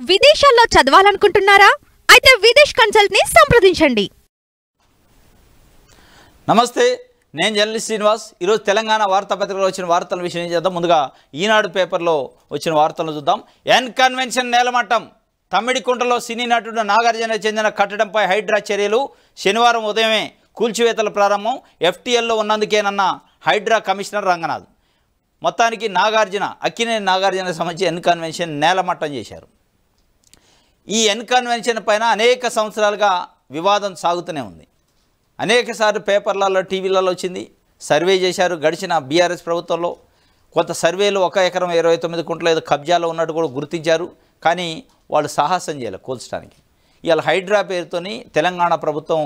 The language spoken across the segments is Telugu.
విదేశాల్లో చదవాలనుకుంటున్నారా? అయితే విదేశ్ కన్సల్ట్ ని సంప్రదించండి. నమస్తే, నేను జర్నలిస్ట్ శ్రీనివాస్. ఈరోజు తెలంగాణ వార్తాపత్రికలో వచ్చిన వార్తల విషయం చేద్దాం. ముందుగా ఈనాడు పేపర్లో వచ్చిన వార్తలను చూద్దాం. ఎన్ కన్వెన్షన్ నేలమట్టం. తమ్మిడికుంటలో సినీ నటుడు నాగార్జున చెందిన కట్టడంపై హైడ్రా చర్యలు. శనివారం ఉదయమే కూల్చివేతల ప్రారంభం. ఎఫ్టీఎల్లో ఉన్నందుకేనన్న హైడ్రా కమిషనర్ రంగనాథ్. మొత్తానికి అక్కినేని నాగార్జున సంబంధించి ఎన్ కన్వెన్షన్ నేలమట్టం చేశారు. ఈ ఎన్ కన్వెన్షన్ పైన అనేక సంవత్సరాలుగా వివాదం సాగుతూనే ఉంది. అనేకసార్లు పేపర్లలో, టీవీలలో వచ్చింది. సర్వే చేశారు గడిచిన బీఆర్ఎస్ ప్రభుత్వంలో. కొంత సర్వేలు 1 ఎకరం 29 గుంటలు ఏదో కబ్జాలో ఉన్నట్టు కూడా గుర్తించారు. కానీ వాళ్ళు సాహసం చేయలేదు కూల్చడానికి. ఇవాళ హైడ్రా పేరుతోని తెలంగాణ ప్రభుత్వం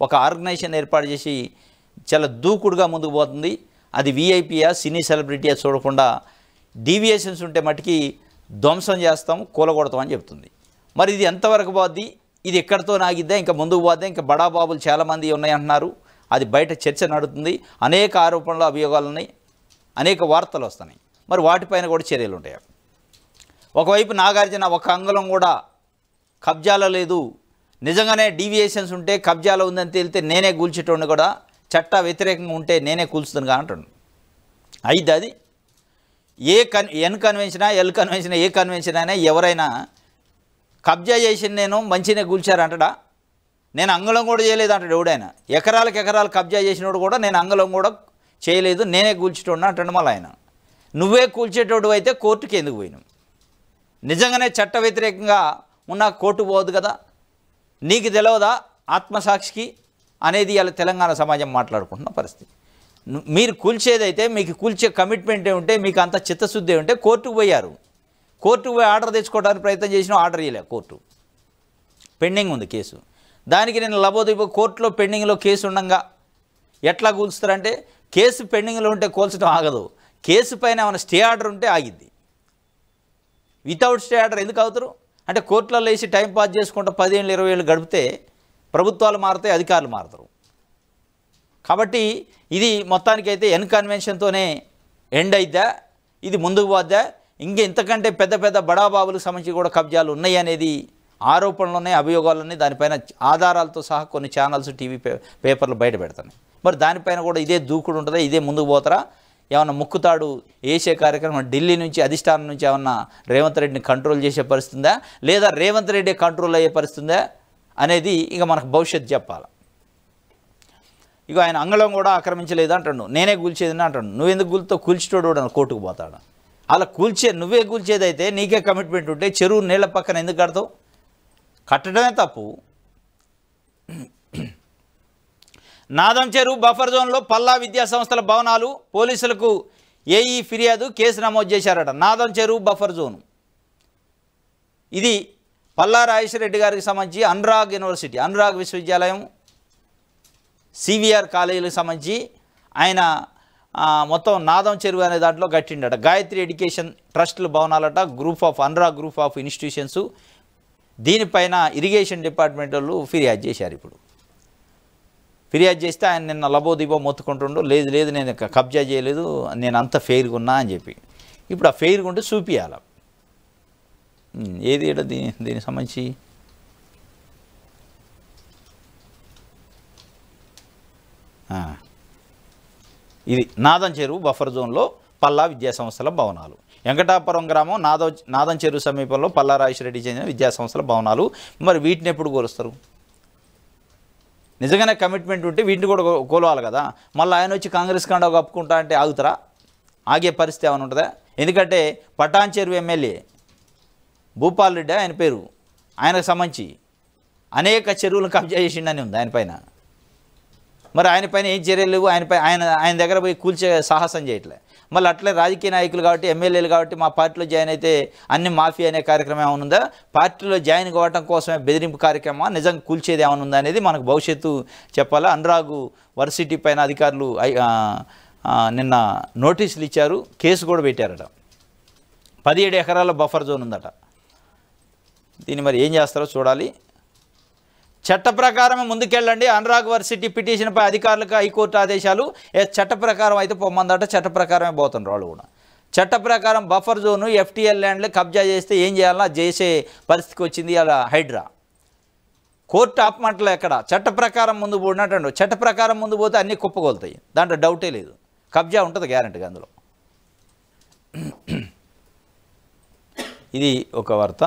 ఒక ఆర్గనైజేషన్ ఏర్పాటు చేసి చాలా దూకుడుగా ముందుకు పోతుంది. అది వీఐపీయా, సినీ సెలబ్రిటీయా చూడకుండా డీవియేషన్స్ ఉంటే మట్టుకి ధ్వంసం చేస్తాం, కూలగొడతాం అని చెప్తుంది. మరి ఇది ఎంతవరకు పోద్ది? ఇది ఎక్కడితో ఆగిద్దా? ఇంకా ముందుకు పోద్దా? ఇంకా బడాబాబులు చాలామంది ఉన్నాయంటున్నారు. అది బయట చర్చ నడుతుంది. అనేక ఆరోపణలు, అభియోగాలు ఉన్నాయి. అనేక వార్తలు వస్తున్నాయి. మరి వాటిపైన కూడా చర్యలు ఉంటాయి. ఒకవైపు నాగార్జున ఒక అంగుళం కూడా కబ్జాలో లేదు, నిజంగానే డీవియేషన్స్ ఉంటే కబ్జాలో ఉందని తేలితే నేనే కూల్చేటోడిని, కూడా చట్ట వ్యతిరేకంగా ఉంటే నేనే కూల్చుతానుగా అంటున్నాను. అయితే అది ఎన్ కన్వెన్షనా, ఎల్ కన్వెన్షన్, ఏ కన్వెన్షన్ అయినా ఎవరైనా కబ్జా చేసి నేను మంచినే కూల్చారంటడా? నేను అంగుళం కూడా చేయలేదు అంటాడు ఎవడైనా. ఎకరాలు కబ్జా చేసినోడు కూడా నేను అంగుళం కూడా చేయలేదు, నేనే కూల్చేటోడిని అంటాడు. మళ్ళీ ఆయన నువ్వే కూల్చేటోడు అయితే కోర్టుకి ఎందుకు పోయినావు? నిజంగానే చట్ట వ్యతిరేకంగా ఉన్న కోర్టు పోవద్దు కదా? నీకు తెలియదా ఆత్మసాక్షికి అనేది ఇలా తెలంగాణ సమాజం మాట్లాడుకుంటున్న పరిస్థితి. మీరు కూల్చేదైతే మీకు కూల్చే కమిట్మెంట్ ఉంటే, మీకు అంత చిత్తశుద్ధి ఉంటే కోర్టుకు పోయారు. కోర్టుకు పోయి ఆర్డర్ తెచ్చుకోవడానికి ప్రయత్నం చేసినా ఆర్డర్ ఇవ్వలే. కోర్టు పెండింగ్ ఉంది కేసు. దానికి నేను లబోదిబో కోర్టులో పెండింగ్లో కేసు ఉండగా ఎట్లా కూల్చుతారంటే, కేసు పెండింగ్లో ఉంటే కూల్చడం ఆగదు. కేసు పైన ఏమైనా స్టే ఆర్డర్ ఉంటే ఆగిద్ది. వితౌట్ స్టే ఆర్డర్ ఎందుకు అవుతారు అంటే, కోర్టులలో వేసి టైం పాస్ చేసుకుంటూ 10 ఏళ్ళు 20 ఏళ్ళు గడిపితే ప్రభుత్వాలు మారుతాయి, అధికారులు మారుతారు. కాబట్టి ఇది మొత్తానికైతే ఎన్ కన్వెన్షన్తోనే ఎండ్ అయిద్దా? ఇది ముందుకు పోద్దా? ఇంతకంటే పెద్ద పెద్ద బడాబాబులకు సంబంధించి కూడా కబ్జాలు ఉన్నాయి అనేది ఆరోపణలు ఉన్నాయి, అభియోగాలు ఉన్నాయి. దానిపైన ఆధారాలతో సహా కొన్ని ఛానల్స్, టీవీ పేపర్లు బయట పెడతాయి. మరి దానిపైన కూడా ఇదే దూకుడు ఉంటుందా? ఇదే ముందుకు పోతారా? ఏమన్నా ముక్కుతాడు వేసే కార్యక్రమం ఢిల్లీ నుంచి, అధిష్టానం నుంచి ఏమన్నా రేవంత్ రెడ్డిని కంట్రోల్ చేసే పరిస్థితుందా, లేదా రేవంత్ రెడ్డి కంట్రోల్ అయ్యే పరిస్థితుందా అనేది ఇక మనకు భవిష్యత్తు చెప్పాలి. ఇక ఆయన అంగళం కూడా ఆక్రమించలేదు అంటాడు, నేనే కూల్చేదని అంటాడు. నువ్వెందుకు కూల్తో కూల్చేటోడు కూడా కోర్టుకు పోతాడు. అలా నువ్వే కూల్చేదైతే నీకే కమిట్మెంట్ ఉంటే చెరువు నీళ్ల పక్కన ఎందుకు కడతావు? కట్టడమే తప్పు. నాదం చెరువు బఫర్ జోన్లో పల్లా విద్యా సంస్థల భవనాలు, పోలీసులకు ఏఈ ఫిర్యాదు, కేసు నమోదు చేశారట. నాదం చెరువు బఫర్ జోను ఇది పల్లా రాజేశ్వరరెడ్డి గారికి సంబంధించి అనురాగ్ యూనివర్సిటీ, అనురాగ్ విశ్వవిద్యాలయం, సివిఆర్ కాలేజీలకు సంబంధించి ఆయన మొత్తం నాదం చెరువు అనే దాంట్లో కట్టిండట. గాయత్రి ఎడ్యుకేషన్ ట్రస్టుల భవనాలట, అనురాగ్ గ్రూప్ ఆఫ్ ఇన్స్టిట్యూషన్స్. దీనిపైన ఇరిగేషన్ డిపార్ట్మెంట్ వాళ్ళు ఫిర్యాదు చేశారు. ఇప్పుడు ఫిర్యాదు చేస్తే ఆయన నిన్న లబోదిబో మొత్తుకుంటుండు, లేదు నేను కబ్జా చేయలేదు, నేను అంత ఫెయిర్గా ఉన్నా అని చెప్పి. ఇప్పుడు ఆ ఫెయిర్గా ఉంటే చూపియాలి. ఏది దీనికి సంబంధించి ఇది నాదం చెరువు బఫర్ జోన్లో పల్లా విద్యాసంస్థల భవనాలు. వెంకటాపురం గ్రామం నాదం చెరువు సమీపంలో పల్లా రాజేశ్వరరెడ్డి చెందిన విద్యాసంస్థల భవనాలు. మరి వీటిని ఎప్పుడు కోరుస్తారు? నిజంగానే కమిట్మెంట్ ఉంటే వీటిని కూడా కోలవాలి కదా. మళ్ళీ ఆయన వచ్చి కాంగ్రెస్ కండ కప్పుకుంటా అంటే ఆగుతారా? ఆగే పరిస్థితి ఏమైనా ఉంటుందా? ఎందుకంటే పటాన్ చెరువు ఎమ్మెల్యే భూపాల్ రెడ్డి ఆయన పేరు, ఆయనకు సంబంధించి అనేక చెరువులను కబ్జా చేసిండని ఉంది ఆయన పైన. మరి ఆయన పైన ఏం చర్యలు లేవు. ఆయన దగ్గర పోయి కూల్చే సాహసం చేయట్లే. మళ్ళీ అట్లే రాజకీయ నాయకులు కాబట్టి, ఎమ్మెల్యేలు కాబట్టి మా పార్టీలో జాయిన్ అయితే అన్ని మాఫీ అనే కార్యక్రమం ఏమైనా ఉందా? పార్టీలో జాయిన్ కావడం కోసమే బెదిరింపు కార్యక్రమం, నిజంగా కూల్చేది ఏమైనా ఉందా అనేది మనకు భవిష్యత్తు చెప్పాలా. అనురాగ్ వర్సిటీ పైన అధికారులు నిన్న నోటీసులు ఇచ్చారు, కేసు కూడా పెట్టారట. 17 ఎకరాల బఫర్ జోన్ ఉందట. దీన్ని మరి ఏం చేస్తారో చూడాలి. చట్ట ప్రకారం ముందుకెళ్ళండి. అనురాగ్ వర్సిటీ పిటిషన్పై అధికారులకు హైకోర్టు ఆదేశాలు. చట్ట ప్రకారం అయితే పొమ్మందట, చట్ట ప్రకారమే పోతుండ్రు వాళ్ళు కూడా. చట్ట ప్రకారం బఫర్ జోను ఎఫ్టీఎల్ ల్యాండ్లు కబ్జా చేస్తే ఏం చేయాలన్నా చేసే పరిస్థితికి వచ్చింది అలా హైడ్రా. కోర్టు ఆపమంటలే ఎక్కడ, చట్ట ప్రకారం ముందు పోయినట్టు. చట్ట ప్రకారం ముందు పోతే అన్నీ కుప్పగోలుతాయి, దాంట్లో డౌటే లేదు. కబ్జా ఉంటుంది గ్యారెంటీగా అందులో. ఇది ఒక వార్త.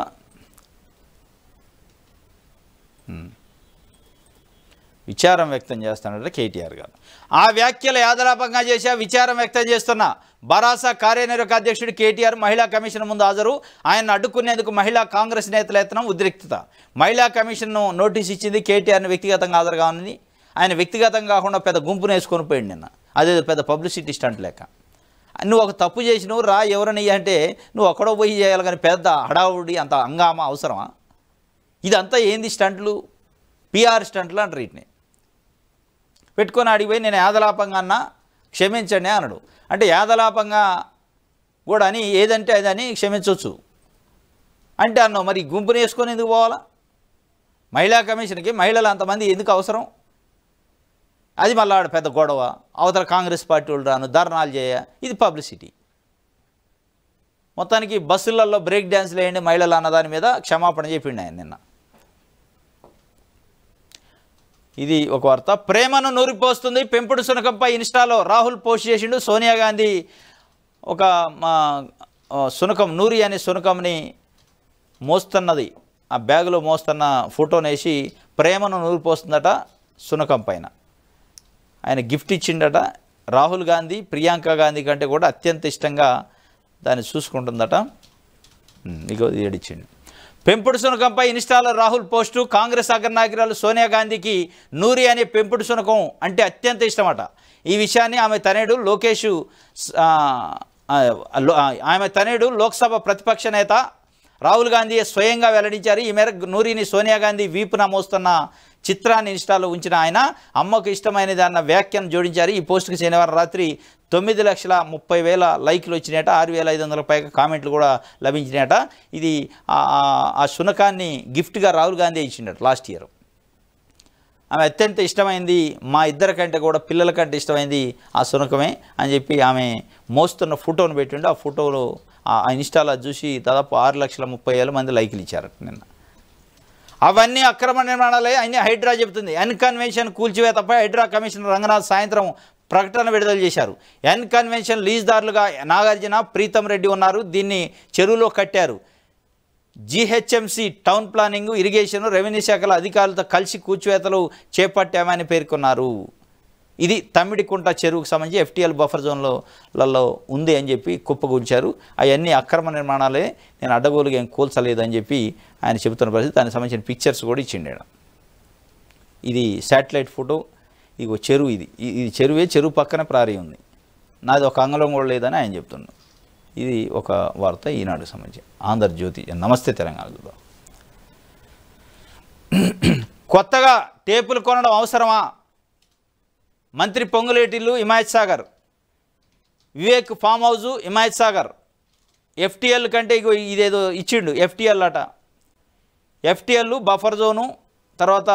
విచారం వ్యక్తం చేస్తానంటే కేటీఆర్ గారు ఆ వ్యాఖ్యలు యాదలాపంగా చేసే విచారం వ్యక్తం చేస్తున్న బరాసా కార్యనిర్వాహక అధ్యక్షుడు కేటీఆర్ మహిళా కమిషన్ ముందు హాజరు. ఆయన్ని అడ్డుకునేందుకు మహిళా కాంగ్రెస్ నేతల యత్నం ఉద్రిక్తత. మహిళా కమిషన్ను నోటీస్ ఇచ్చింది కేటీఆర్ని వ్యక్తిగతంగా హాజరు కావాలని. ఆయన వ్యక్తిగతంగా కాకుండా పెద్ద గుంపును వేసుకొని పోయింది నిన్న. అదే పెద్ద పబ్లిసిటీ స్టంట్ లేక. నువ్వు ఒక తప్పు చేసినవు రా ఎవరని అంటే నువ్వు అక్కడో పోయి చేయాలి, కానీ పెద్ద హడావుడి అంత హంగామా అవసరమా? ఇదంతా ఏంది స్టంట్లు, పిఆర్ స్టంట్లు అంటారు. వీటిని పెట్టుకొని అడిగిపోయి నేను యాదలాపంగా అన్నా క్షమించండి అన్నాడు. అంటే యాదలాపంగా కూడా అని ఏదంటే అదని క్షమించవచ్చు అంటే అన్నావు. మరి గుంపుని వేసుకొని ఎందుకు పోవాలా? మహిళా కమిషన్కి మహిళలు అంతమంది ఎందుకు అవసరం? అది మళ్ళీ ఆడ పెద్ద గొడవ, అవతల కాంగ్రెస్ పార్టీ వాళ్ళు రాను ధర్నాలు చేయ, ఇది పబ్లిసిటీ. మొత్తానికి బస్సులలో బ్రేక్ డ్యాన్స్లు వేయండి మహిళలు అన్నదాని మీద క్షమాపణ చెప్పిండి ఆయన నిన్న. ఇది ఒక వార్త. ప్రేమను నూరిపోస్తుంది పెంపుడు శునకంపై ఇన్స్టాలో రాహుల్ పోస్ట్ చేసిండు. సోనియా గాంధీ ఒక శునకం నూరి అనే శునకంని మోస్తున్నది, ఆ బ్యాగులో మోస్తున్న ఫోటోని వేసి ప్రేమను నూరిపోస్తుందట శునకం పైన. ఆయన గిఫ్ట్ ఇచ్చిండట. రాహుల్ గాంధీ ప్రియాంక గాంధీ కంటే కూడా అత్యంత ఇష్టంగా దాన్ని చూసుకుంటుందట. ఇగో ఏడిచ్చిండు. పెంపుడు శునకంపై ఇన్స్టాలో రాహుల్ పోస్టు. కాంగ్రెస్ అగ్రనాయకురాలు సోనియా గాంధీకి నూరి అనే పెంపుడు శునకం అంటే అత్యంత ఇష్టమట. ఈ విషయాన్ని ఆమె తనయుడు లోక్సభ ప్రతిపక్ష నేత రాహుల్ గాంధీ స్వయంగా వెల్లడించారు. ఈ మేరకు నూరిని సోనియా గాంధీ వీపున మోస్తున్న చిత్రాన్ని ఇన్స్టాలో ఉంచిన ఆయన అమ్మకు ఇష్టమైనది అన్న వ్యాఖ్యను జోడించారు. ఈ పోస్టుకి శనివారం రాత్రి 9,30,000 లైక్లు వచ్చినాయట. 6,500 పైగా కామెంట్లు కూడా లభించినాయట. ఇది ఆ శునకాన్ని గిఫ్ట్గా రాహుల్ గాంధీ ఇచ్చిండట లాస్ట్ ఇయర్. ఆమె అత్యంత ఇష్టమైంది, మా ఇద్దరి కంటే కూడా పిల్లల కంటే ఇష్టమైంది ఆ శునకమే అని చెప్పి ఆమె మోస్తున్న ఫోటోను పెట్టిండు. ఆ ఫోటోలో ఆ ఇన్స్టాలో చూసి దాదాపు 6,30,000 మంది లైక్లు ఇచ్చారట నిన్న. అవన్నీ అక్రమ నిర్మాణాలే అన్నీ హైడ్రా చెబుతుంది. ఎన్కన్వెన్షన్ కూల్చివేతపై హైడ్రా కమిషనర్ రంగనాథ్ సాయంత్రం ప్రకటన విడుదల చేశారు. ఎన్కన్వెన్షన్ లీజ్దారులుగా నాగార్జున, ప్రీతం రెడ్డి ఉన్నారు. దీన్ని చెరువులో కట్టారు. GHMC, town planning, irrigation, revenue శాఖల అధికారులతో కలిసి కూల్చివేతలు చేపట్టామని పేర్కొన్నారు. ఇది తమ్మిడికుంట చెరువుకు సంబంధించి ఎఫ్టీఎల్ బఫర్ జోన్లలో ఉంది అని చెప్పి కుప్పగూల్చారు. అవన్నీ అక్రమ నిర్మాణాలే, నేను అడ్డగోలుగా ఏం కూల్చలేదు అని చెప్పి ఆయన చెబుతున్న పరిస్థితి. దానికి సంబంధించిన పిక్చర్స్ కూడా ఇచ్చిండాడు. ఇది శాటిలైట్ ఫోటో. ఇగో చెరువు, ఇది చెరువే, చెరువు పక్కన ప్రారీ ఉంది. నాది ఒక అంగళం కూడా లేదని ఆయన చెప్తున్నాడు. ఇది ఒక వార్త ఈనాడుకు సంబంధించి. ఆంధ్రజ్యోతి. నమస్తే తెలంగాణ. కొత్తగా టేపులు కొనడం అవసరమా? మంత్రి పొంగులేటిల్లు Himayat Sagar, Vivek farm house Himayat Sagar. FTL కంటే ఇగో ఇదేదో ఇచ్చిండు. ఎఫ్టీఎల్ అట. ఎఫ్టీఎల్ బఫర్ జోను, తర్వాత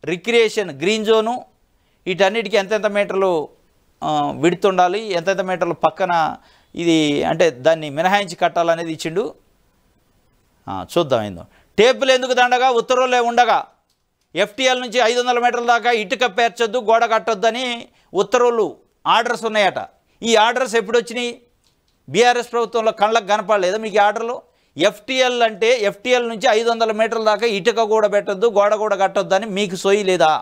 రిక్రియేషన్ గ్రీన్ జోను, వీటన్నిటికీ ఎంతెంత మీటర్లు విడుతుండాలి, ఎంతెంత మీటర్లు పక్కన ఇది అంటే దాన్ని మినహాయించి కట్టాలనేది ఇచ్చిండు. చూద్దాం ఏందో. టేపులు ఎందుకు దండగా, ఉత్తర్వులే ఉండగా ఎఫ్టీఎల్ నుంచి 500 మీటర్ల దాకా ఇటుక పేర్చొద్దు, గోడ కట్టొద్దని ఉత్తర్వులు, ఆర్డర్స్ ఉన్నాయట. ఈ ఆర్డర్స్ ఎప్పుడు వచ్చినాయి? బీఆర్ఎస్ ప్రభుత్వంలో కళ్ళకు కనపడలేదా మీకు ఈ ఆర్డర్లు? ఎఫ్టీఎల్ అంటే ఎఫ్టీఎల్ నుంచి 500 మీటర్ల దాకా ఇటుక కూడా పెట్టొద్దు, గోడ కూడా కట్టొద్దని మీకు సోయి లేదా?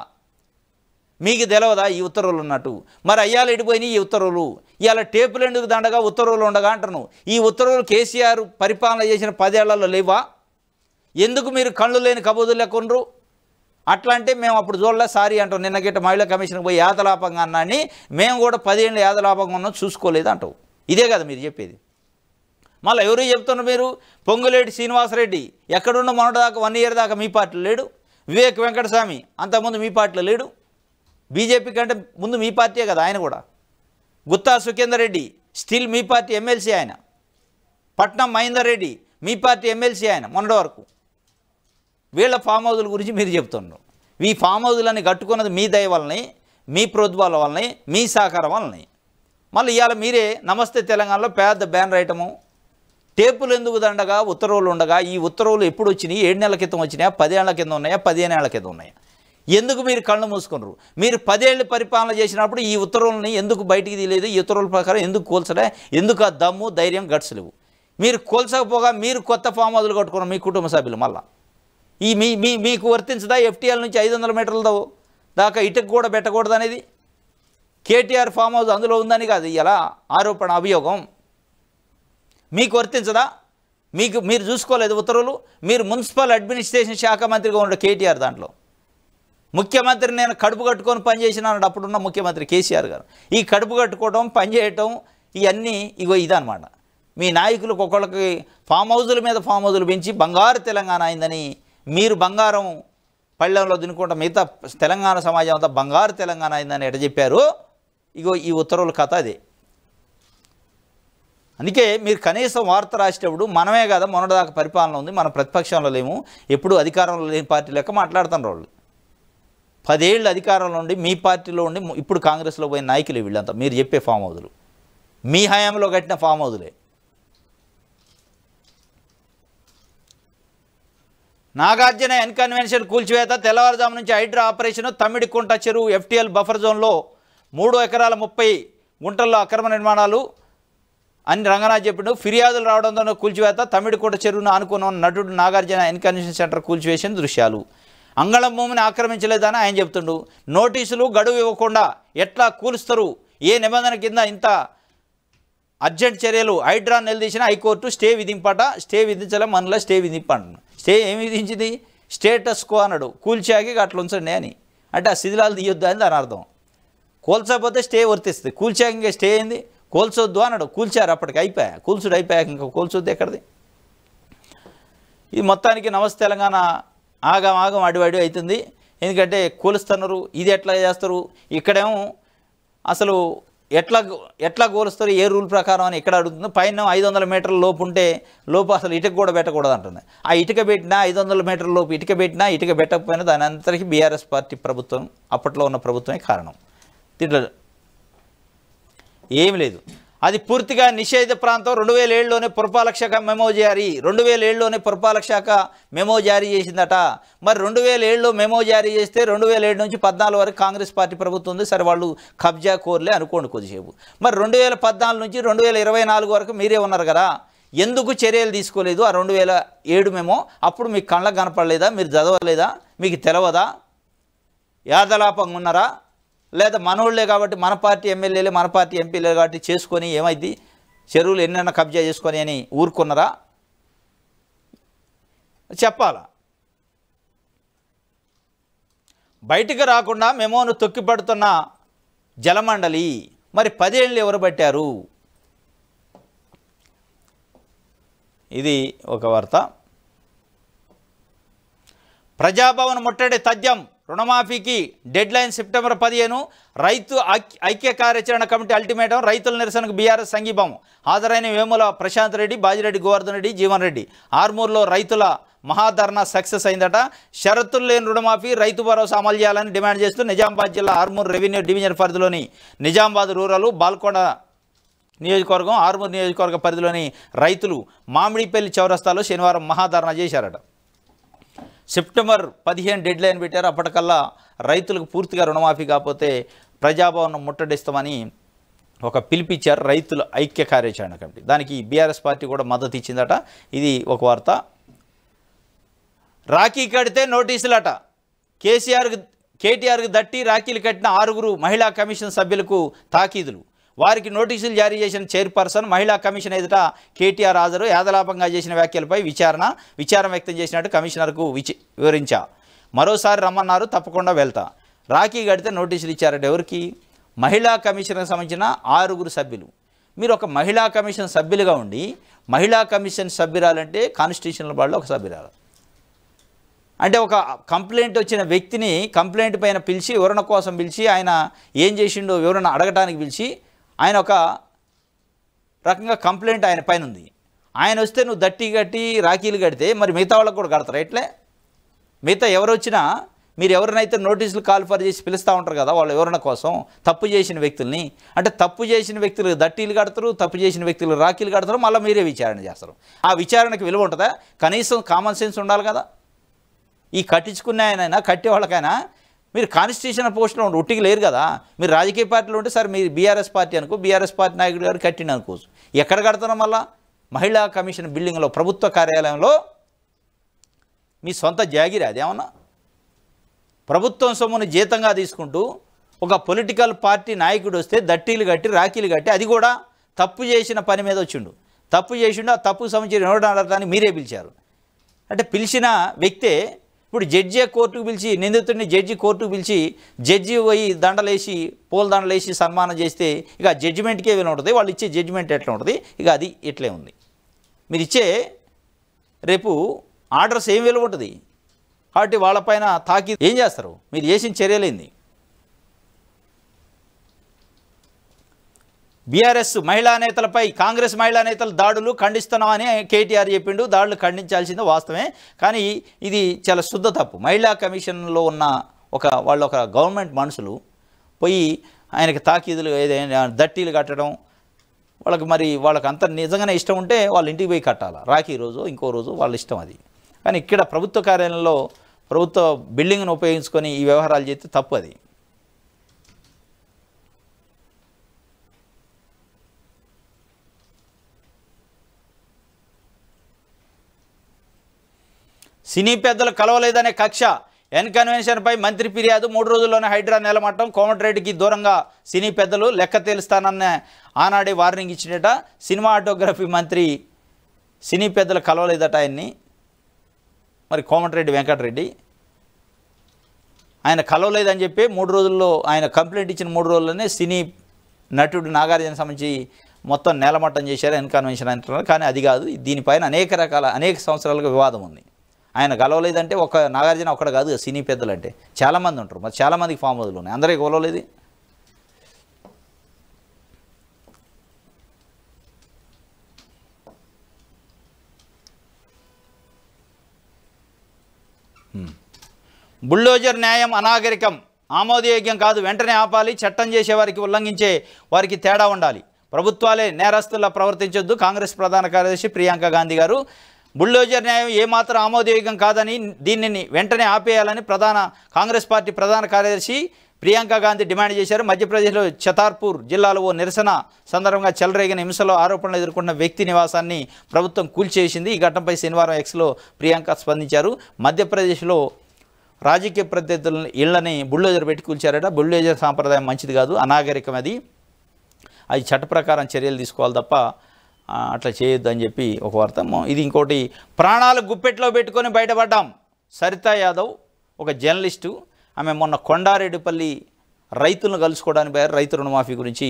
మీకు తెలియదా ఈ ఉత్తర్వులు ఉన్నట్టు? మరి అయ్యాలు ఎడిపోయినాయి ఈ ఉత్తర్వులు. ఇవాళ టేపులు ఎందుకు దండగా, ఉత్తర్వులు ఉండగా అంటున్నావు. ఈ ఉత్తర్వులు కేసీఆర్ పరిపాలన చేసిన 10 ఏళ్లలో లేవా? ఎందుకు మీరు కళ్ళు లేని కబోదులు లెక్కొనరు? అట్లా అంటే మేము అప్పుడు చూడలే, సారీ అంటాం. నిన్న గిట్ట మహిళా కమిషన్కి పోయి యాదలాపంగా అన్నాని మేము కూడా 10 ఏళ్ళు యాదలాపంగా ఉన్నాం చూసుకోలేదు అంటావు. ఇదే కదా మీరు చెప్పేది. మళ్ళీ ఎవరు చెప్తున్నారు మీరు? పొంగులేటి శ్రీనివాసరెడ్డి ఎక్కడున్న మొన్నటిదాకా 1 ఇయర్ దాకా మీ పార్టీలో లేడు. వివేక్ వెంకటస్వామి అంతకుముందు మీ పార్టీలో లేడు. బీజేపీ కంటే ముందు మీ పార్టీయే కదా ఆయన కూడా. గుత్తా సుఖేందర్ రెడ్డి స్టిల్ మీ పార్టీ ఎమ్మెల్సీ ఆయన. పట్నం మహేందర్ రెడ్డి మీ పార్టీ ఎమ్మెల్సీ ఆయన మొన్నటి వరకు. వీళ్ళ ఫామ్ హౌజుల గురించి మీరు చెప్తున్నారు. ఈ ఫామ్ హౌజులని కట్టుకున్నది మీ దయ వల్లనే, మీ ప్రోద్బలం వల్లనే, మీ సహకారం వల్లనే. మళ్ళీ ఇవాళ మీరే నమస్తే తెలంగాణలో పెద్ద బ్యానర్ ఐటము, టేపులు ఎందుకు దండగా ఉత్తర్వులు ఉండగా ఈ ఉత్తర్వులు ఎప్పుడు వచ్చినాయి? 7 నెలల క్రితం వచ్చినాయా, 10 ఏళ్ల కింద ఉన్నాయా, 15 ఏళ్ల కింద ఉన్నాయా? ఎందుకు మీరు కళ్ళు మూసుకున్నారు? మీరు 10 ఏళ్ళు పరిపాలన చేసినప్పుడు ఈ ఉత్తర్వులని ఎందుకు బయటికి తీయలేదు? ఈ ఉత్తర్వుల ప్రకారం ఎందుకు కూల్చలే? ఎందుకు ఆ దమ్ము ధైర్యం గట్స్ లేవు? మీరు కూల్చకపోగా మీరు కొత్త ఫామ్ హౌజులు కట్టుకున్నారు మీ కుటుంబ సభ్యులు. మళ్ళీ మీకు వర్తించదా? FTL నుంచి 500 మీటర్ల దాకా ఇటుకు కూడా పెట్టకూడదు అనేది కేటీఆర్ ఫామ్ హౌస్ అందులో ఉందని కాదు ఇలా ఆరోపణ అభియోగం. మీకు వర్తించదా? మీరు చూసుకోలేదు ఉత్తర్వులు? మీరు మున్సిపల్ అడ్మినిస్ట్రేషన్ శాఖ మంత్రిగా ఉన్న కేటీఆర్ దాంట్లో ముఖ్యమంత్రి నేను కడుపు కట్టుకొని పనిచేసినాడు అప్పుడున్న ముఖ్యమంత్రి కేసీఆర్ గారు. ఈ కడుపు కట్టుకోవడం, పనిచేయటం ఇవన్నీ ఇదన్నమాట. మీ నాయకులకు ఒకళ్ళకి ఫామ్ హౌజుల మీద ఫామ్ హౌజులు పెంచి బంగారు తెలంగాణ అయిందని మీరు బంగారం పళ్ళెంలో దినుకుంటా మిగతా తెలంగాణ సమాజం అంతా బంగారు తెలంగాణ అయిందని ఎట చెప్పారు. ఈ ఉత్తర్వుల కథ అదే. అందుకే మీరు కనీసం వార్త రాసేటప్పుడు మనమే కదా మొన్నటిదాకా పరిపాలన ఉంది, మన ప్రతిపక్షంలో లేము, ఎప్పుడు అధికారంలో లేని పార్టీ లెక్క మాట్లాడుతున్నారు వాళ్ళు. 10 ఏళ్ళు అధికారంలో ఉండి మీ పార్టీలో ఉండి ఇప్పుడు కాంగ్రెస్లో పోయిన నాయకులు వీళ్ళంతా. మీరు చెప్పే ఫామ్ హౌజులు మీ హయాంలో కట్టిన ఫామ్ హౌజులే. నాగార్జున ఎన్కన్వెన్షన్ కూల్చివేత, తెల్లవారుజాము నుంచి హైడ్రా ఆపరేషన్, తమ్మిడికుంట చెరువు FTL బఫర్ జోన్లో 3 ఎకరాల 30 గుంటల్లో అక్రమ నిర్మాణాలు అని రంగనాథ్ చెప్పిండు. ఫిర్యాదులు రావడంతో కూల్చివేత, తమ్మిడికుంట చెరువును ఆనుకున్న నటుడు నాగార్జున ఎన్కన్వెన్షన్ సెంటర్ కూల్చివేసిన దృశ్యాలు. అంగళం భూమిని ఆక్రమించలేదని ఆయన చెప్తుండు. నోటీసులు గడువు ఇవ్వకుండా ఎట్లా కూలుస్తారు? ఏ నిబంధన కింద ఇంత అర్జెంట్ చర్యలు? హైడ్రా నిలదీసిన హైకోర్టు స్టే విధింపట. స్టే విధించలే, మనలో స్టే విధింపండి. స్టే ఏమి విధించింది? స్టేటస్ కో అన్నాడు, కూల్చాకి అట్లా ఉంచండి అని. అంటే ఆ శిథిలాలు తీయొద్దు అని దాని అర్థం. కూల్చకపోతే స్టే వర్తిస్తుంది, కూల్చాక ఇంకా స్టే అయింది. కూల్చొద్దు అన్నాడు, కూల్చారు, అప్పటికి అయిపోయా. కూల్చుడు అయిపోయాక ఇంకా కూల్చొద్దు ఎక్కడిది? ఇది మొత్తానికి నమస్తే తెలంగాణ ఆగం అడివడి అవుతుంది. ఎందుకంటే కూలుస్తున్నారు, ఇది ఎట్లా చేస్తారు, ఇక్కడేమో అసలు ఎట్లా కూలుస్తారు, ఏ రూల్ ప్రకారం అని ఇక్కడ అడుగుతుంది. పైన 500 మీటర్ల లోపు ఉంటే అసలు ఇటుక కూడా పెట్టకూడదు అంటుంది. ఆ ఇటుక పెట్టినా 500 మీటర్ల లోపు ఇటుక పెట్టినా, ఇటుక పెట్టకపోయినా దాని అంతరికి బీఆర్ఎస్ పార్టీ ప్రభుత్వం, అప్పట్లో ఉన్న ప్రభుత్వమే కారణం. దీంట్లో ఏమి లేదు. అది పూర్తిగా నిషేధ ప్రాంతం. 2007లోనే పురపాలక శాఖ మెమో జారీ. 2007లోనే పురపాలక శాఖ మెమో జారీ చేసిందట. మరి 2007లో మెమో జారీ చేస్తే 2007 నుంచి 14 వరకు కాంగ్రెస్ పార్టీ ప్రభుత్వం ఉంది. సరే వాళ్ళు కబ్జా కోర్లే అనుకోండి కొద్దిసేపు. మరి 2014 నుంచి 2024 వరకు మీరే ఉన్నారు కదా, ఎందుకు చర్యలు తీసుకోలేదు? ఆ 2007 మెమో అప్పుడు మీకు కళ్ళకు కనపడలేదా? మీరు చదవలేదా? మీకు తెలవదా? యాదలాపంగా ఉన్నారా? లేదా మనోళ్లే కాబట్టి మన పార్టీ ఎమ్మెల్యేలే మన పార్టీ ఎంపీలే కాబట్టి చేసుకొని ఏమైంది, చెరువులు ఎన్నైనా కబ్జా చేసుకొని అని ఊరుకున్నారా? చెప్పాలా? బయటికి రాకుండా మెమోను తొక్కిపడుతున్న జలమండలి. మరి 10 ఏళ్ళు ఎవరు పట్టారు? ఇది ఒక వార్త. ప్రజాభవన్ ముట్టడి తథ్యం. రుణమాఫీకి డెడ్లైన్ సెప్టెంబర్ 15. రైతు ఐక్య కార్యాచరణ కమిటీ అల్టిమేటం. రైతుల నిరసనకు బీఆర్ఎస్ సంఘీభావం. హాజరైన వేముల ప్రశాంత్ రెడ్డి, బాజిరెడ్డి గోవర్ధన్ రెడ్డి, జీవన్ రెడ్డి. ఆర్మూర్లో రైతుల మహాధర్నా సక్సెస్ అయిందట. షరతులు లేని రుణమాఫీ, రైతు భరోసా అమలు చేయాలని డిమాండ్ చేస్తూ నిజామాబాద్ జిల్లా ఆర్మూర్ రెవెన్యూ డివిజన్ పరిధిలోని నిజామాబాద్ రూరల్, బాల్కొండ నియోజకవర్గం, ఆర్మూర్ నియోజకవర్గ పరిధిలోని రైతులు మామిడిపల్లి చౌరస్తాలో శనివారం మహాధర్నా చేశారట. సెప్టెంబర్ 15 డెడ్లైన్ పెట్టారు. అప్పటికల్లా రైతులకు పూర్తిగా రుణమాఫీ కాకపోతే ప్రజాభవన్ ముట్టడిస్తామని ఒక పిలిపిచ్చారు రైతుల ఐక్య కార్యాచరణ కమిటీ. దానికి బీఆర్ఎస్ పార్టీ కూడా మద్దతు ఇచ్చిందట. ఇది ఒక వార్త. రాఖీ కడితే నోటీసులట. కేటీఆర్కి దట్టి రాఖీలు కట్టిన 6 మహిళా కమిషన్ సభ్యులకు తాకీదులు. వారికి నోటీసులు జారీ చేసిన చైర్పర్సన్ మహిళా కమిషన్ ఎదుట కేటీఆర్ హాజరు. యాదలాపంగా చేసిన వ్యాఖ్యలపై విచారం వ్యక్తం చేసినట్టు కమిషనర్కు వివరించా. మరోసారి రమ్మన్నారు, తప్పకుండా వెళ్తా. రాఖీ కడితే నోటీసులు ఇచ్చారట. ఎవరికి? మహిళా కమిషన్కి సంబంధించిన 6 సభ్యులు. మీరు ఒక మహిళా కమిషన్ సభ్యులుగా ఉండి, మహిళా కమిషన్ సభ్యురాలంటే కాన్స్టిట్యూషనల్ బాడీలో ఒక సభ్యురాలు. అంటే ఒక కంప్లైంట్ వచ్చిన వ్యక్తిని కంప్లైంట్ పైన పిలిచి, వివరణ కోసం పిలిచి, ఆయన ఏం చేసిండో వివరణ అడగటానికి పిలిచి, ఆయన ఒక రకంగా కంప్లైంట్ ఆయన పైన ఉంది. ఆయన వస్తే నువ్వు దట్టి కట్టి రాఖీలు కడితే మరి మిగతా వాళ్ళకు కూడా కడతారు. ఎట్లే? మిగతా ఎవరు వచ్చినా మీరు ఎవరినైతే నోటీసులు కాల్ఫర్ చేసి పిలుస్తూ ఉంటారు కదా వాళ్ళు ఎవరైనా కోసం తప్పు చేసిన వ్యక్తుల్ని, అంటే తప్పు చేసిన వ్యక్తులు దట్టీలు కడతారు, తప్పు చేసిన వ్యక్తులు రాఖీలు కడతారు, మళ్ళీ మీరే విచారణ చేస్తారు. ఆ విచారణకు విలువ ఉంటుందా? కనీసం కామన్ సెన్స్ ఉండాలి కదా. ఈ కట్టించుకునే ఆయనైనా కట్టేవాళ్ళకైనా మీరు కాన్స్టిట్యూషనల్ పోస్టులో ఉట్టికి లేరు కదా. మీరు రాజకీయ పార్టీలో ఉంటే సరే మీరు బీఆర్ఎస్ పార్టీ అనుకో, బీఆర్ఎస్ పార్టీ నాయకుడు గారు కట్టిండి అనుకోవచ్చు. ఎక్కడ కడతారో మళ్ళా మహిళా కమిషన్ బిల్డింగ్లో ప్రభుత్వ కార్యాలయంలో మీ సొంత జాగిరి అదేమన్నా ప్రభుత్వం సొమ్మును జీతంగా తీసుకుంటూ ఒక పొలిటికల్ పార్టీ నాయకుడు వస్తే దట్టీలు కట్టి రాఖీలు కట్టి అది కూడా తప్పు చేసిన పని మీద వచ్చిండు. తప్పు చేసిండు, ఆ తప్పు సంబంధించిన ఎవడని మీరే పిలిచారు. అంటే పిలిచిన వ్యక్తే ఇప్పుడు జడ్జి కోర్టుకు పిలిచి నిందితుడిని జడ్జి కోర్టుకు పిలిచి జడ్జి పోయి దండలేసి పూల దండలేసి సన్మానం చేస్తే ఇక జడ్జిమెంట్కే విలువ ఉంటుంది. వాళ్ళు ఇచ్చే జడ్జిమెంట్ ఎట్లా ఉంటుంది, ఇక అది ఇట్లే ఉంది. మీరు ఇచ్చే రేపు ఆర్డర్స్ ఏం విలువ ఉంటుంది కాబట్టి వాళ్ళపైన తాకి ఏం చేస్తారు? మీరు చేసిన చర్యలేంది? బీఆర్ఎస్ మహిళా నేతలపై కాంగ్రెస్ మహిళా నేతల దాడులు ఖండిస్తున్నామని కేటీఆర్ చెప్పిండు. దాడులు ఖండించాల్సిందే వాస్తవమే, కానీ ఇది చాలా శుద్ధ తప్పు. మహిళా కమిషన్లో ఉన్న వాళ్ళు ఒక గవర్నమెంట్ మనుషులు పోయి ఆయనకి తాకీదులు ఏదైనా దట్టీలు కట్టడం, వాళ్ళకి అంత నిజంగానే ఇష్టం ఉంటే వాళ్ళ ఇంటికి పోయి కట్టాలి. రాఖీ రోజు ఇంకో రోజు వాళ్ళ ఇష్టం అది. కానీ ఇక్కడ ప్రభుత్వ కార్యాలయంలో ప్రభుత్వ బిల్డింగ్ను ఉపయోగించుకొని ఈ వ్యవహారాలు చేస్తే తప్పు అది. సినీ పెద్దలు కలవలేదనే కక్ష, ఎన్ కన్వెన్షన్పై మంత్రి ఫిర్యాదు, 3 రోజుల్లోనే హైడ్రా నేలమట్టం, కోమటిరెడ్డికి దూరంగా సినీ పెద్దలు లెక్క తేలుస్తానన్న ఆనాడే వార్నింగ్ ఇచ్చినట. సినిమాటోగ్రఫీ మంత్రి సినీ పెద్దలు కలవలేదట ఆయన్ని. మరి కోమటిరెడ్డి వెంకటరెడ్డి ఆయన కలవలేదని చెప్పి 3 రోజుల్లో ఆయన కంప్లైంట్ ఇచ్చిన 3 రోజుల్లోనే సినీ నటుడు నాగార్జున సంబంధించి మొత్తం నేలమట్టం చేశారు ఎన్ కన్వెన్షన్ అంటున్నారు. కానీ అది కాదు, దీనిపైన అనేక సంవత్సరాలుగా వివాదం ఉంది. ఆయన కలవలేదంటే ఒక నాగార్జున ఒక్కడ కాదు, సినీ పెద్దలు అంటే చాలామంది ఉంటారు. మరి చాలామందికి ఫామ్ హౌస్లు ఉన్నాయి, అందరికీ కలవలేదు. బుల్డోజర్ న్యాయం అనాగరికం, ఆమోదయోగ్యం కాదు, వెంటనే ఆపాలి. చట్టం చేసే వారికి ఉల్లంఘించే వారికి తేడా ఉండాలి. ప్రభుత్వాలే నేరస్తుల్లా ప్రవర్తించొద్దు. కాంగ్రెస్ ప్రధాన కార్యదర్శి ప్రియాంక గాంధీ గారు బుల్డోజర్ న్యాయం ఏమాత్రం ఆమోదయోగ్యం కాదని, దీనిని వెంటనే ఆపేయాలని కాంగ్రెస్ పార్టీ ప్రధాన కార్యదర్శి ప్రియాంక గాంధీ డిమాండ్ చేశారు. మధ్యప్రదేశ్లో ఛతర్పూర్ జిల్లాలో ఓ నిరసన సందర్భంగా చెలరేగిన హింసలో ఆరోపణలు ఎదుర్కొన్న వ్యక్తి నివాసాన్ని ప్రభుత్వం కూల్చేసింది. ఈ ఘటనపై శనివారం ఎక్స్లో ప్రియాంక స్పందించారు. మధ్యప్రదేశ్లో రాజకీయ ప్రత్యర్థుల ఇళ్లని బుల్డోజర్ పెట్టి కూల్చారట. బుల్డోజర్ సాంప్రదాయం మంచిది కాదు, అనాగరికం అది చట్ట ప్రకారం చర్యలు తీసుకోవాలి తప్ప అట్లా చేయొద్దు అని చెప్పి ఒక వార్త. ఇది ఇంకోటి, ప్రాణాలు గుప్పెట్లో పెట్టుకొని బయటపడ్డాం. సరితా యాదవ్ ఒక జర్నలిస్టు, ఆమె మొన్న కొండారెడ్డిపల్లి రైతులను కలుసుకోవడానికి పోయారు, రైతు రుణమాఫీ గురించి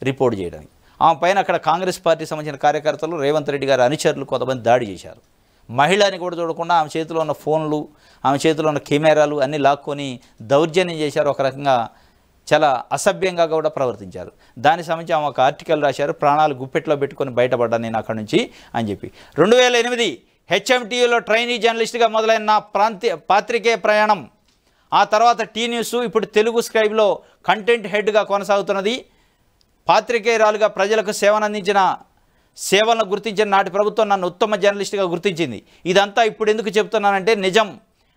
రిపోర్ట్ చేయడానికి. ఆమె పైన అక్కడ కాంగ్రెస్ పార్టీ సంబంధించిన కార్యకర్తలు, రేవంత్ రెడ్డి గారి అనుచరులు కొంతమంది దాడి చేశారు. మహిళని కూడా చూడకుండా ఆమె చేతిలో ఉన్న ఫోన్లు, ఆమె చేతిలో ఉన్న కెమెరాలు అన్నీ లాక్కొని దౌర్జన్యం చేశారు. ఒక రకంగా చాలా అసభ్యంగా కూడా ప్రవర్తించారు. దానికి సంబంధించి ఆమె ఒక ఆర్టికల్ రాశారు, ప్రాణాలు గుప్పెట్లో పెట్టుకొని బయటపడ్డాను నేను అక్కడి నుంచి అని చెప్పి. 2008 హెచ్ఎంటీయూలో ట్రైనీ జర్నలిస్ట్గా మొదలైన నా పాత్రికేయ ప్రయాణం, ఆ తర్వాత టీ న్యూస్, ఇప్పుడు తెలుగు స్క్రైబ్లో కంటెంట్ హెడ్గా కొనసాగుతున్నది. పాత్రికేయురాలుగా ప్రజలకు సేవలను గుర్తించిన నాటి ప్రభుత్వం నన్ను ఉత్తమ జర్నలిస్ట్గా గుర్తించింది. ఇదంతా ఇప్పుడు ఎందుకు చెప్తున్నానంటే, నిజం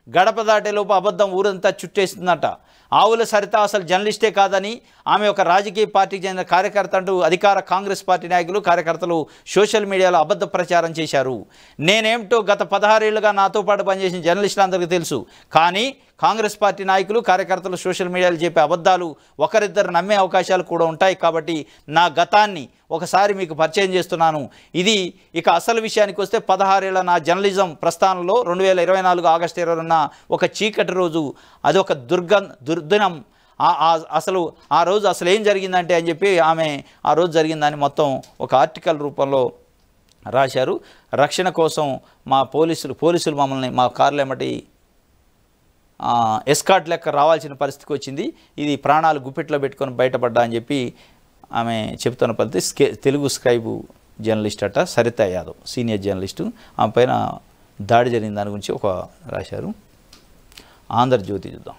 గడప దాటేలోపు అబద్ధం ఊరంతా చుట్టేస్తుందట. ఆవుల సరిత అసలు జర్నలిస్టే కాదని, ఆమె ఒక రాజకీయ పార్టీకి చెందిన కార్యకర్త అంటూ అధికార కాంగ్రెస్ పార్టీ నాయకులు, కార్యకర్తలు సోషల్ మీడియాలో అబద్ధ ప్రచారం చేశారు. నేనేమిటో గత 16 ఏళ్లుగా నాతో పాటు పనిచేసిన జర్నలిస్టులందరికీ తెలుసు. కానీ కాంగ్రెస్ పార్టీ నాయకులు, కార్యకర్తలు సోషల్ మీడియాలో చెప్పే అబద్ధాలు ఒకరిద్దరు నమ్మే అవకాశాలు కూడా ఉంటాయి. కాబట్టి నా గతాన్ని ఒకసారి మీకు పరిచయం చేస్తున్నాను. ఇది ఇక అసలు విషయానికి వస్తే, 16 ఏళ్ల నా జర్నలిజం ప్రస్థానంలో 2024 ఆగస్టు 20న ఒక చీకటి రోజు, అదొక దుర్దినం. ఆ రోజు అసలు ఏం జరిగిందంటే అని చెప్పి ఆమె ఆ రోజు జరిగిందని మొత్తం ఒక ఆర్టికల్ రూపంలో రాశారు. రక్షణ కోసం మా పోలీసులు మమ్మల్ని మా కార్లు ఎమ్మటి ఎస్కాట్ లెక్క రావాల్సిన పరిస్థితికి వచ్చింది. ఇది ప్రాణాలు గుప్పెట్లో పెట్టుకొని బయటపడ్డా అని చెప్పి ఆమె చెప్తున్న పరిస్థితి. తెలుగు స్క్రైబ్ జర్నలిస్ట్ అట సరితా యాదవ్, సీనియర్ జర్నలిస్టు. ఆమె పైన దాడి జరిగిన దాని గురించి రాశారు. ఆంధ్రజ్యోతి చూద్దాం.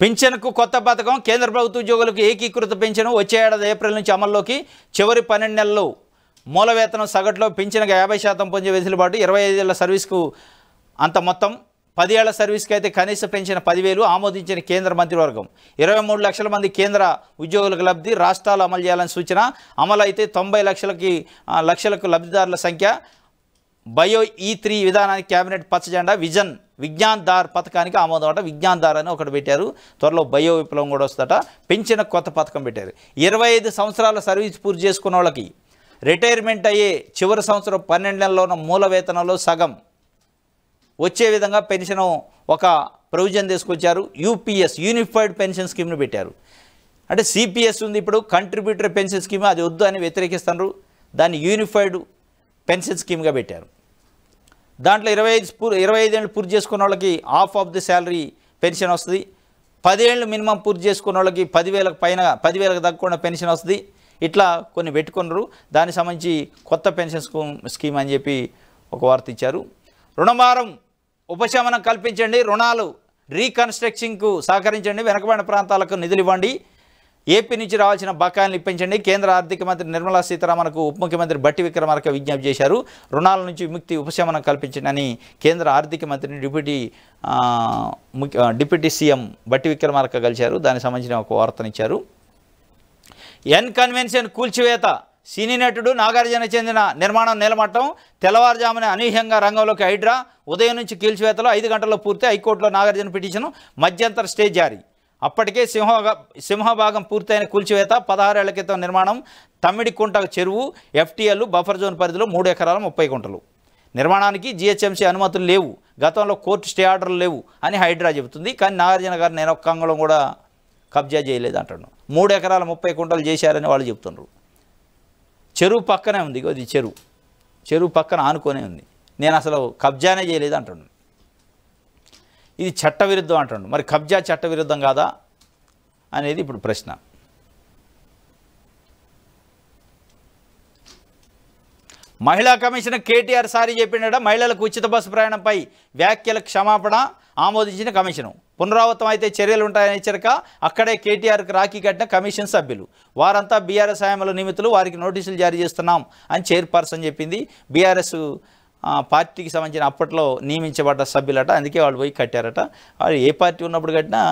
పింఛన్కు కొత్త పథకం. కేంద్ర ప్రభుత్వ ఉద్యోగులకు ఏకీకృత పింఛను వచ్చే ఏడాది ఏప్రిల్ నుంచి అమల్లోకి. చివరి 12 నెలలు మూల వేతనం సగటులో పింఛన్గా 50% పొందే వెసులుబాటు. 25 ఏళ్ల సర్వీస్కు అంత మొత్తం. 10 ఏళ్ల సర్వీస్కి అయితే కనీస పెన్షన్ 10,000 ఆమోదించిన కేంద్ర మంత్రివర్గం. 23 లక్షల మంది కేంద్ర ఉద్యోగులకు లబ్ధి. రాష్ట్రాలు అమలు చేయాలని సూచన. అమలు అయితే 90 లక్షలకు లబ్ధిదారుల సంఖ్య. బయో E3 విధానానికి కేబినెట్ పచ్చజెండా. విజ్ఞాన్ దార్ పథకానికి ఆమోదం అట. విజ్ఞాన్ దార్ అని ఒకటి పెట్టారు. త్వరలో బయో విప్లవం కూడా వస్తుందట. పెంచిన కొత్త పథకం పెట్టారు. 25 సంవత్సరాల సర్వీస్ పూర్తి చేసుకున్న వాళ్ళకి రిటైర్మెంట్ అయ్యే చివరి సంవత్సరం 12 నెలల్లో ఉన్న మూల వేతనంలో సగం వచ్చే విధంగా పెన్షన్ ఒక ప్రొవిజన్ తీసుకొచ్చారు. యూపీఎస్ యూనిఫైడ్ పెన్షన్ స్కీమ్ను పెట్టారు. అంటే సిపిఎస్ ఉంది ఇప్పుడు, కంట్రిబ్యూటరీ పెన్షన్ స్కీమ్, అది వద్దు అని వ్యతిరేకిస్తున్నారు. దాన్ని యూనిఫైడ్ పెన్షన్ స్కీమ్గా పెట్టారు. దాంట్లో 25 ఏళ్ళు పూర్తి చేసుకున్న వాళ్ళకి half of the salary pension వస్తుంది. 10 ఏళ్ళు మినిమం పూర్తి చేసుకున్న వాళ్ళకి 10,000 పైన 10,000 తగ్గకుండా పెన్షన్ వస్తుంది. ఇట్లా కొన్ని పెట్టుకున్నారు. దానికి సంబంధించి కొత్త పెన్షన్ స్కీమ్ అని చెప్పి ఒక వార్త ఇచ్చారు. రుణభారం ఉపశమనం కల్పించండి. రుణాలు రీకన్స్ట్రక్షన్కు సహకరించండి. వెనుకబడిన ప్రాంతాలకు నిధులు ఇవ్వండి. ఏపీ నుంచి రావాల్సిన బకాయిలను ఇప్పించండి. కేంద్ర ఆర్థిక మంత్రి నిర్మలా సీతారామన్కు ఉప ముఖ్యమంత్రి బట్టి విక్రమార్క విజ్ఞప్తి చేశారు. రుణాల నుంచి విముక్తి ఉపశమనం కల్పించండి అని కేంద్ర ఆర్థిక మంత్రిని డిప్యూటీ సీఎం బట్టి విక్రమార్క కలిశారు. దానికి సంబంధించిన ఒక వార్తనిచ్చారు. ఎన్ కన్వెన్షన్ కూల్చివేత. సినీ నటుడు నాగార్జున చెందిన నిర్మాణం నిలమట్టం. తెల్లవారుజామున అనూహ్యంగా రంగంలోకి హైడ్రా. ఉదయం నుంచి కూల్చివేతలో 5 గంటల్లో పూర్తి. హైకోర్టులో నాగార్జున పిటిషన్. మధ్యంతర స్టే జారీ. అప్పటికే సింహభాగం పూర్తయిన కూల్చివేత. 16 ఏళ్ల క్రితం నిర్మాణం. తమ్మిడికుంట చెరువు FTL బఫర్ జోన్ పరిధిలో 3 ఎకరాల 30 గుంటలు. నిర్మాణానికి GHMC అనుమతులు లేవు. గతంలో కోర్టు స్టే ఆర్డర్లు లేవు అని హైడ్రా చెబుతుంది. కానీ నాగార్జున గారు నేను ఒక్క అంగళం కూడా కబ్జా చేయలేదు అంటాడు. 3 ఎకరాల 30 గుంటలు చేశారని వాళ్ళు చెప్తున్నారు. చెరువు పక్కనే ఉంది. ఇది చెరువు పక్కన ఆనుకొనే ఉంది. నేను అసలు కబ్జానే చేయలేదు అంటాడు. ఇది చట్టవిరుద్ధం అంటాడు. మరి కబ్జా చట్టవిరుద్ధం కాదా అనేది ఇప్పుడు ప్రశ్న. మహిళా కమిషన్ కేటీఆర్ సారీ చెప్పిండట. మహిళలకు ఉచిత బస్సు ప్రయాణంపై వ్యాఖ్యలకు క్షమాపణ ఆమోదించిన కమిషను. పునరావృతం అయితే చర్యలు ఉంటాయని హెచ్చరిక. అక్కడే కేటీఆర్కి రాఖీ కట్టిన కమిషన్ సభ్యులు. వారంతా బీఆర్ఎస్ హయాంలో నియమితులు. వారికి నోటీసులు జారీ చేస్తున్నాం అని చైర్పర్సన్ చెప్పింది. బీఆర్ఎస్ పార్టీకి సంబంధించిన అప్పట్లో నియమించబడ్డ సభ్యులట. అందుకే వాళ్ళు పోయి కట్టారట. వాళ్ళు ఏ పార్టీ ఉన్నప్పుడు కట్టినా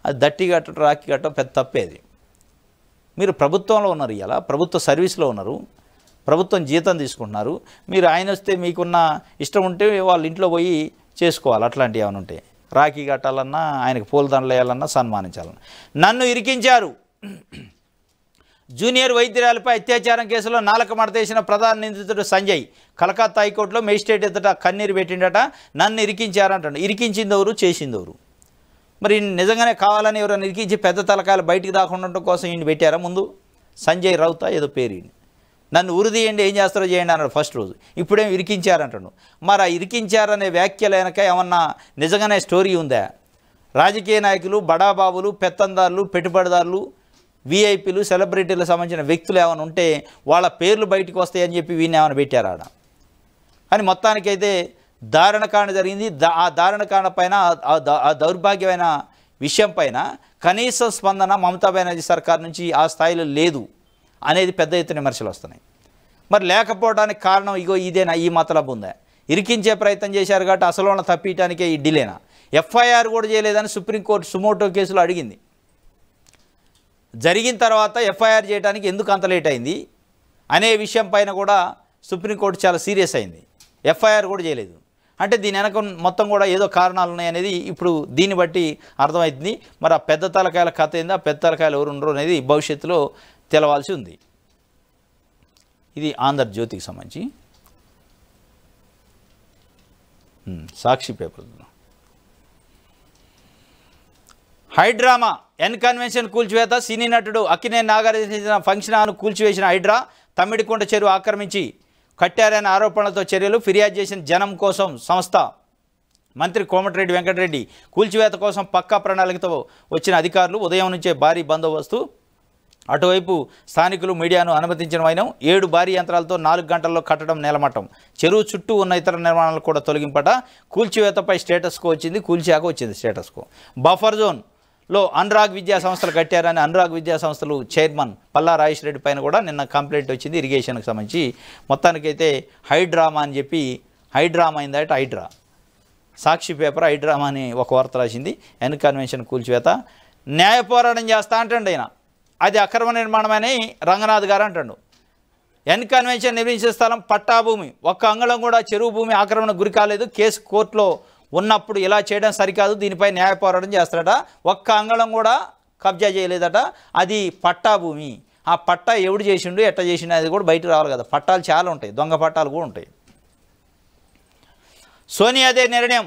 అది దట్టి కట్టడం రాఖీ కట్టడం పెద్ద తప్పేది. మీరు ప్రభుత్వంలో ఉన్నారు, ఇలా ప్రభుత్వ సర్వీస్లో ఉన్నారు, ప్రభుత్వం జీతం తీసుకుంటున్నారు. మీరు ఆయన వస్తే మీకున్న ఇష్టం ఉంటే వాళ్ళ ఇంట్లో పోయి చేసుకోవాలి. అట్లాంటివి ఏమైనా ఉంటే రాఖీ కట్టాలన్నా, ఆయనకు పూలదండలు వేయాలన్నా, సన్మానించాలన్నా. నన్ను ఇరికించారు. జూనియర్ వైద్యురాలపై అత్యాచారం కేసులో నాలుక మడతేసిన ప్రధాన నిందితుడు సంజయ్ కలకత్తా హైకోర్టులో మేజిస్ట్రేట్ ఎదుట కన్నీరు పెట్టిండట. నన్ను ఇరికించారంటాడు. ఇరికించిందెవరు, చేసిందెవరు? మరి నిజంగానే కావాలని ఎవరైనా ఇరికించి పెద్ద తలకాయలు బయటికి దాకుండా ఉండటం కోసం ఈయన పెట్టారా ముందు? సంజయ్ రౌత ఏదో పేరు. నన్ను ఉరిదీయండి, ఏం చేస్తారో చేయండి అన్నాడు ఫస్ట్ రోజు. ఇప్పుడేం ఇరికించారంటాడు. మరి ఆ ఇరికించారనే వ్యాఖ్యలు వెనక ఏమన్నా నిజంగానే స్టోరీ ఉందా? రాజకీయ నాయకులు, బడాబాబులు, పెత్తందారులు, పెట్టుబడిదారులు, విఐపీలు, సెలబ్రిటీలకు సంబంధించిన వ్యక్తులు ఏమైనా ఉంటే వాళ్ళ పేర్లు బయటకు వస్తాయని చెప్పి వీడిని ఏమైనా పెట్టారు ఆడ. కానీ మొత్తానికైతే దారుణకాండ జరిగింది. ఆ దారుణకాండ పైన, ఆ దౌర్భాగ్యమైన విషయం పైన కనీస స్పందన మమతా బెనర్జీ సర్కార్ నుంచి ఆ స్థాయిలో లేదు అనేది పెద్ద ఎత్తున విమర్శలు వస్తున్నాయి. మరి లేకపోవడానికి కారణం ఇదేనా? ఈ మతలబు ఉందా? ఇరికించే ప్రయత్నం చేశారు కాబట్టి అసలు వాళ్ళని తప్పించడానికే ఈ డిలేనా? FIR కూడా చేయలేదని సుప్రీంకోర్టు సుమోటో కేసులో అడిగింది. జరిగిన తర్వాత FIR చేయడానికి ఎందుకు అంత లేట్ అయింది అనే విషయం పైన కూడా సుప్రీంకోర్టు చాలా సీరియస్ అయింది. FIR కూడా చేయలేదు అంటే దీని వెనక మొత్తం కూడా ఏదో కారణాలు ఉన్నాయనేది ఇప్పుడు దీన్ని బట్టి అర్థమవుతుంది. మరి ఆ పెద్ద తలకాయల కథ ఏంది, ఆ పెద్ద తలకాయలు ఎవరు ఉండరు అనేది భవిష్యత్తులో తెలవాల్సి ఉంది. ఇది ఆంధ్రజ్యోతికి సంబంధించి. Sakshi paper. High drama N convention కూల్చివేత. సినీ నటుడు అక్కినేని నాగార్జున ఫంక్షన్ హాల్ను కూల్చివేసిన హైడ్రా. తమ్మిడికుంట చెరువు ఆక్రమించి కట్టారనే ఆరోపణలతో చర్యలు. ఫిర్యాదు చేసిన జనం కోసం సంస్థ. మంత్రి కోమటిరెడ్డి వెంకటరెడ్డి. కూల్చివేత కోసం పక్కా ప్రణాళికతో వచ్చిన అధికారులు. ఉదయం నుంచే భారీ బందోబస్తు. అటువైపు స్థానికులు మీడియాను అనుమతించిన వైనం 7 భారీ యంత్రాలతో 4 గంటల్లో కట్టడం నేలమట్టం. చెరువు చుట్టూ ఉన్న ఇతర నిర్మాణాలు కూడా తొలగింపట. కూల్చివేతపై స్టేటస్కో వచ్చింది, కూల్చాక వచ్చింది స్టేటస్కో. బఫర్ జోన్లో అనురాగ్ విద్యా సంస్థలు కట్టారని అనురాగ్ విద్యా సంస్థలు చైర్మన్ పల్లా రాజేష్ రెడ్డి పైన కూడా నిన్న కంప్లైంట్ వచ్చింది ఇరిగేషన్కి సంబంధించి. మొత్తానికైతే హైడ్రామా అని చెప్పి హైడ్రామా అయిందట. హైడ్రా సాక్షి పేపర్ హైడ్రామా అని ఒక వార్త రాసింది. ఎన్ కన్వెన్షన్ కూల్చివేత న్యాయ పోరాటం చేస్తా అంటండి ఆయన. అది అక్రమ నిర్మాణమని రంగనాథ్ గారు అంటాడు. ఎన్ కన్వెన్షన్ నిర్మించే స్థలం పట్టాభూమి, ఒక్క అంగళం కూడా చెరువు భూమి ఆక్రమణ గురి కాలేదు. కేసు కోర్టులో ఉన్నప్పుడు ఇలా చేయడం సరికాదు, దీనిపై న్యాయ పోరాటం చేస్తాడట. ఒక్క అంగళం కూడా కబ్జా చేయలేదట. అది పట్టాభూమి. ఆ పట్టా ఎవడు చేసిండు, ఎట్ట చేసిండు అది కూడా బయటకు రావాలి కదా. పట్టాలు చాలా ఉంటాయి, దొంగ పట్టాలు కూడా ఉంటాయి. సోనియాదే నిర్ణయం.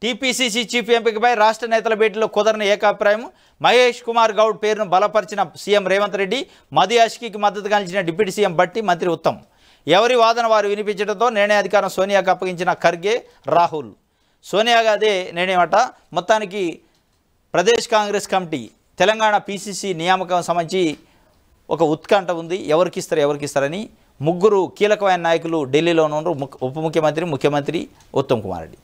టీపీసీసీ చీఫ్ ఎంపికపై రాష్ట్ర నేతల భేటీలో కుదరని ఏకాభిప్రాయం. మహేష్ కుమార్ గౌడ్ పేరును బలపరిచిన సీఎం రేవంత్ రెడ్డి, మధు యాష్కీకి మద్దతుగా నిలిచిన డిప్యూటీ సీఎం భట్టి, మంత్రి ఉత్తమ్. ఎవరి వాదన వారు వినిపించడంతో నిర్ణయాధికారం సోనియాకు అప్పగించిన ఖర్గే, రాహుల్. సోనియాగా అదే నిర్ణయమట. మొత్తానికి ప్రదేశ్ కాంగ్రెస్ కమిటీ తెలంగాణ పీసీసీ నియామకం సంబంధించి ఒక ఉత్కంఠ ఉంది. ఎవరికిస్తారని 3 కీలకమైన నాయకులు ఢిల్లీలో ఉన్నారు. ఉప ముఖ్యమంత్రి, ముఖ్యమంత్రి ఉత్తమ్ కుమార్ రెడ్డి.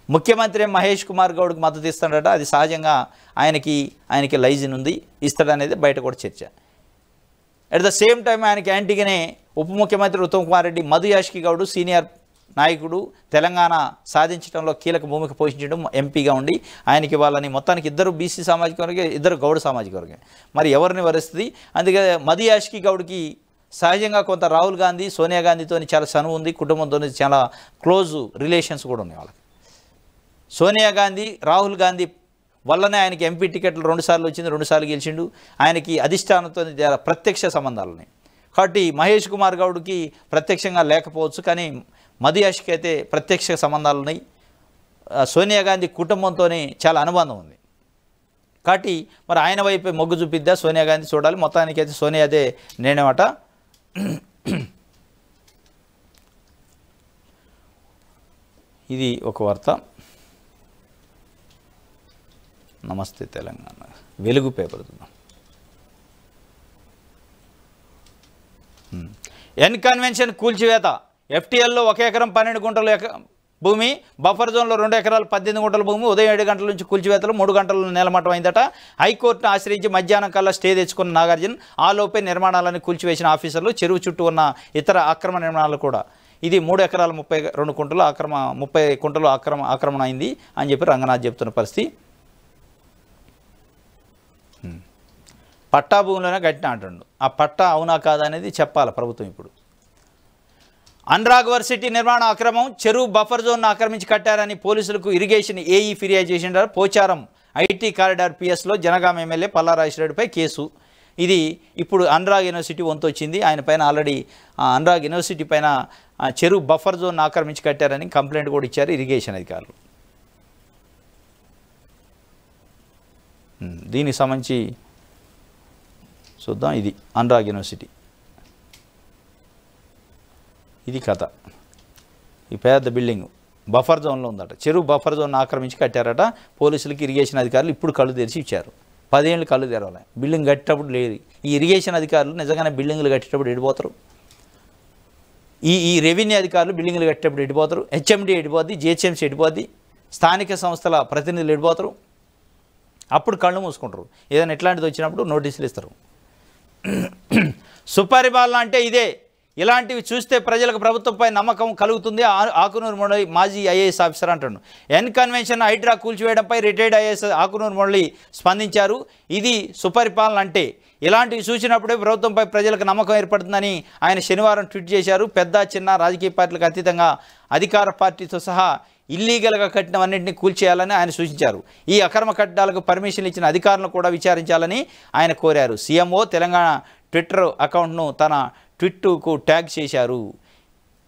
ముఖ్యమంత్రి మహేష్ కుమార్ గౌడ్కి మద్దతు ఇస్తాడట. అది సహజంగా ఆయనకి లైజిన్ ఉంది, ఇస్తాడనేది బయట కూడా చర్చ. అట్ ద సేమ్ టైం ఆయనకి యాంటీగానే ఉప ముఖ్యమంత్రి ఉత్తమ్ కుమార్ రెడ్డి, మధు యాష్కి గౌడ్ సీనియర్ నాయకుడు, తెలంగాణ సాధించడంలో కీలక భూమిక పోషించడం, ఎంపీగా ఉండి ఆయనకి వాళ్ళని మొత్తానికి 2 బీసీ సామాజిక వర్గం, 2 గౌడ సామాజిక వర్గం. మరి ఎవరిని వరిస్తుంది? అందుకే మధు యాష్కి గౌడ్కి సహజంగా కొంత రాహుల్ గాంధీ, సోనియా గాంధీతో చాలా చనువు ఉంది, కుటుంబంతో చాలా క్లోజ్ రిలేషన్స్ కూడా ఉన్నాయి వాళ్ళకి. సోనియా గాంధీ, రాహుల్ గాంధీ వల్లనే ఆయనకి ఎంపీ టికెట్లు 2 సార్లు వచ్చింది, 2 సార్లు గెలిచిండు. ఆయనకి అధిష్టానంతో ప్రత్యక్ష సంబంధాలు ఉన్నాయి. కాబట్టి మహేష్ కుమార్ గౌడ్కి ప్రత్యక్షంగా లేకపోవచ్చు, కానీ మధు యాష్కి అయితే ప్రత్యక్ష సంబంధాలు ఉన్నాయి. సోనియా గాంధీ కుటుంబంతోనే చాలా అనుబంధం ఉంది. కాబట్టి మరి ఆయన వైపే మొగ్గు చూపిద్దా సోనియా గాంధీ చూడాలి. మొత్తానికి అయితే సోనియా అదే నేనేమట. ఇది ఒక వార్త. నమస్తే తెలంగాణ వెలుగు పేపర్ చూద్దాం. ఎన్ కన్వెన్షన్ కూల్చివేత. ఎఫ్టీఎల్లో 1 ఎకరం 12 గుంటల భూమి, బఫర్ జోన్లో 2 ఎకరాలు 18 గుంటల భూమి ఉదయం 7 గంటల నుంచి కూల్చివేతలు, 3 గంటల నేలమట్టం అయిందట. హైకోర్టును ఆశ్రయించి మధ్యాహ్నం కల్లా స్టే తెచ్చుకున్న నాగార్జున, ఆ లోపే నిర్మాణాలను కూల్చివేసిన ఆఫీసర్లు, చెరువు చుట్టూ ఉన్న ఇతర అక్రమ నిర్మాణాలు కూడా. ఇది 3 ఎకరాల 32 కుంటలు 30 కుంటలు ఆక్రమణ అయింది అని చెప్పి రంగనాథ్ చెప్తున్న పరిస్థితి. పట్టా భూమిలోనే కట్టిన అంటుండు. ఆ పట్టా అవునా కాదా అనేది చెప్పాలి ప్రభుత్వం. ఇప్పుడు అనురాగ్ వర్సిటీ నిర్మాణ అక్రమం, చెరువు బఫర్ జోన్ను ఆక్రమించి కట్టారని పోలీసులకు ఇరిగేషన్ ఏఈ ఫిర్యాదు చేసిండారు. పోచారం ఐటీ కారిడార్ పిఎస్లో జనగామ ఎమ్మెల్యే పల్లా రాజేష్ రెడ్డిపై కేసు. ఇది ఇప్పుడు అనురాగ్ యూనివర్సిటీ వంతు వచ్చింది. ఆయన పైన ఆల్రెడీ అనురాగ్ యూనివర్సిటీ పైన చెరువు బఫర్ జోన్ ఆక్రమించి కట్టారని కంప్లైంట్ కూడా ఇచ్చారు ఇరిగేషన్ అధికారులు. దీనికి సంబంధించి చూద్దాం. ఇది అనురాగ్ యూనివర్సిటీ, ఇది కథ. ఈ పెద్ద బిల్డింగ్ బఫర్ జోన్లో ఉందట. చెరువు బఫర్ జోన్ ఆక్రమించి కట్టారట. పోలీసులకి ఇరిగేషన్ అధికారులు ఇప్పుడు కళ్ళు తెరిచి ఇచ్చారు. 10 ఏళ్ళు కళ్ళు తెరవాలి. బిల్డింగ్ కట్టేటప్పుడు లేదు. ఈ ఇరిగేషన్ అధికారులు నిజంగానే బిల్డింగ్లు కట్టేటప్పుడు ఎడిపోతారు. ఈ రెవెన్యూ అధికారులు బిల్డింగ్లు కట్టేటప్పుడు ఎడిపోతారు. హెచ్ఎండి ఎడిపోద్ది, జిహెచ్ఎంసీ ఎడిపోద్ది, స్థానిక సంస్థల ప్రతినిధులు ఎడిపోతారు. అప్పుడు కళ్ళు మూసుకుంటారు. ఏదైనా ఎట్లాంటిది వచ్చినప్పుడు నోటీసులు ఇస్తారు. సుపరిపాలన అంటే ఇదే. ఇలాంటివి చూస్తే ప్రజలకు ప్రభుత్వంపై నమ్మకం కలుగుతుంది. ఆకునూరు మురళి మాజీ ఐఏఎస్ ఆఫీసర్ అంటాడు. ఎన్ కన్వెన్షన్ హైడ్రా కూల్చివేయడంపై రిటైర్డ్ ఐఏఎస్ ఆకునూరు మురళి స్పందించారు. ఇది సుపరిపాలన అంటే. ఇలాంటివి చూసినప్పుడే ప్రభుత్వంపై ప్రజలకు నమ్మకం ఏర్పడుతుందని ఆయన శనివారం ట్వీట్ చేశారు. పెద్ద చిన్న రాజకీయ పార్టీలకు అతీతంగా అధికార పార్టీతో సహా ఇల్లీగల్గా కట్టినవన్నింటినీ కూల్చేయాలని ఆయన సూచించారు. ఈ అక్రమ కట్టడాలకు పర్మిషన్ ఇచ్చిన అధికారులను కూడా విచారించాలని ఆయన కోరారు. సీఎంఓ తెలంగాణ ట్విట్టర్ అకౌంట్ను తన ట్విట్కు ట్యాగ్ చేశారు.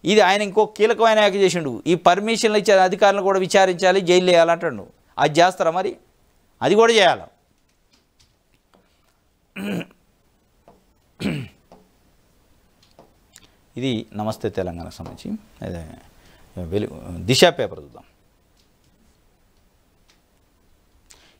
ఇది ఆయన ఇంకో కీలకమైన వ్యాఖ్య చేసిండు. ఈ పర్మిషన్లు ఇచ్చే అధికారులను కూడా విచారించాలి, జైలు వేయాలంటాడు. అది చేస్తారా? మరి అది కూడా చేయాలి. ఇది నమస్తే తెలంగాణకు సంబంధించి దిశ పేపర్ చూద్దాం.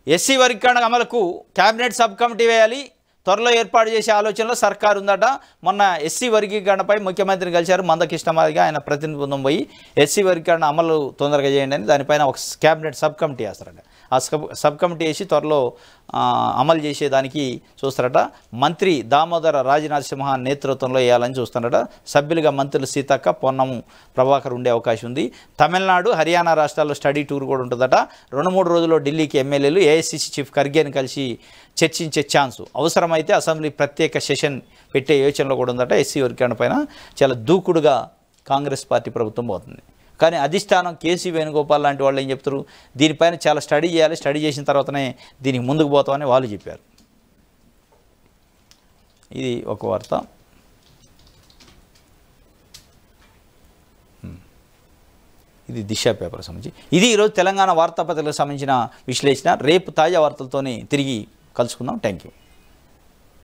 ఎస్సీ వర్గీకరణ అమలుకు కేబినెట్ సబ్ కమిటీ వేయాలి. త్వరలో ఏర్పాటు చేసే ఆలోచనలో సర్కారు ఉందట. మొన్న ఎస్సీ వర్గీకరణపై ముఖ్యమంత్రిని కలిశారు మందకృష్ణమాదిగా, ఆయన ప్రతినిధి బృందం పోయి ఎస్సీ వర్గీకరణ అమలు తొందరగా చేయండి అని దానిపైన ఒక క్యాబినెట్ సబ్ కమిటీ వేస్తారట. ఆ సబ్ కమిటీ వేసి త్వరలో అమలు చేసేదానికి చూస్తారట. మంత్రి దామోదర రాజనరసింహ నేతృత్వంలో వేయాలని చూస్తారట. సభ్యులుగా మంత్రులు సీతక్క, పొన్నము ప్రభాకర్ ఉండే అవకాశం ఉంది. తమిళనాడు, హర్యానా రాష్ట్రాల్లో స్టడీ టూర్ కూడా ఉంటుందట. 2-3 రోజుల్లో ఢిల్లీకి ఎమ్మెల్యేలు ఏఐసిసి చీఫ్ ఖర్గేని కలిసి చర్చించే ఛాన్సు, అవసరమైతే అసెంబ్లీ ప్రత్యేక సెషన్ పెట్టే యోచనలో కూడా ఉందట. ఎస్సీ వర్గీకరణ పైన చాలా దూకుడుగా కాంగ్రెస్ పార్టీ ప్రభుత్వం పోతుంది. కానీ అధిష్టానం కేసీ వేణుగోపాల్ లాంటి వాళ్ళు ఏం చెప్తారు, దీనిపైన చాలా స్టడీ చేయాలి, స్టడీ చేసిన తర్వాతనే దీనికి ముందుకు పోతామని వాళ్ళు చెప్పారు. ఇది ఒక వార్త. ఇది దిశ పేపర్ సంబంధించి. ఇది ఈరోజు తెలంగాణ వార్తాపత్రికలకు సంబంధించిన విశ్లేషణ. రేపు తాజా వార్తలతోనే తిరిగి కలుసుకుందాం. Thank you.